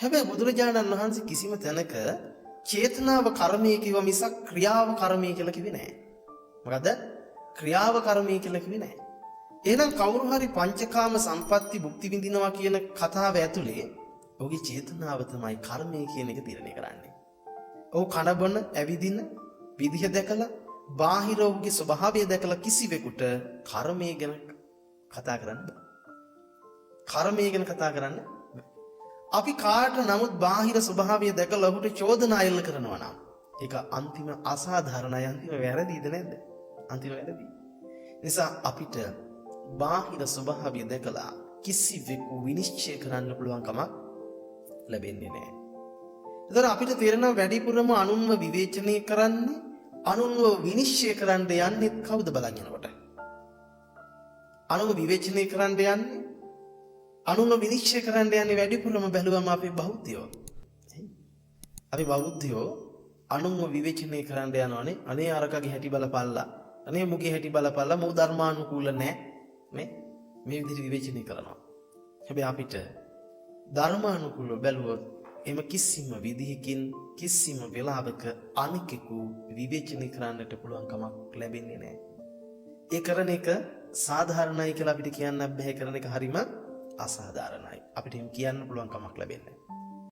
හැබැයි බුදුරජාණන් වහන්සේ කිසිම තැනක චේතනාව කර්මය කිව්ව මිසක් ක්‍රියාව කර්මය කියලා කිව්වේ නැහැ. මොකද ක්‍රියාව කර්මය කියලා කිව්වේ නැහැ. එහෙනම් කවුරු හරි පංචකාම සම්පatti භුක්ති විඳිනවා කියන කතාව ඇතුලේ ඔහුගේ චේතනාව තමයි කර්මය කියන එක තීරණය කරන්නේ. ඔහු කනබන ඇවිදින විදිහ දැකලා බාහිර ඔහුගේ ස්වභාවය දැකලා කිසිවෙකුට කර්මය ගැන කතා කරන්න බෑ. කර්මය ගැන කතා කරන්න බෑ. අපි කාට නමුත් බාහිර ස්වභාවය දැකලා ඔහුට චෝදනා එල්ල කරනවා නම් ඒක අන්තිම අසාධාරණයි, අන්තිම වැරදිද නැද්ද? අන්තිම වැරදි. නිසා අපිට බාහිර ස්වභාවය දැකලා කිසිවෙකු විනිශ්චය කරන්න පුළුවන් කමක් ලැබෙන්නේ නැහැ. ඒතර අපිට තේරෙනවා වැඩිපුරම අනුන්ව විවේචනය කරන්නේ, අනුන්ව විනිශ්චය කරන්න යන්නේ කවුද බලන් යනකොට? අනුන්ව විවේචනය කරන්න යන්නේ, අනුන්ව විනිශ්චය කරන්න යන්නේ වැඩිපුරම බැලුවම අපේ බෞද්ධයෝ. අපි බෞද්ධයෝ අනුන්ව විවේචනය කරන්න යනවානේ. අනේ අරකගේ හැටි බලපල්ලා, අනේ මුගේ හැටි බලපල්ලා, මෝ ධර්මානුකූල නැහැ නේ, මේ විදිහට විවේචනය කරනවා. හැබැයි අපිට ධර්මානුකූලව බැලුවොත් එම කිසිම විදිහකින් කිසිම වෙලාවක අනිකෙකු විවේචනය කරන්නට පුළුවන් කමක් ලැබෙන්නේ නැහැ. ඒ කරන එක සාධාරණයි කියලා අපිට කියන්න බෑ. කරන එක හරිම අසාධාරණයි. අපිට එහෙම කියන්න පුළුවන් කමක් ලැබෙන්නේ නැහැ.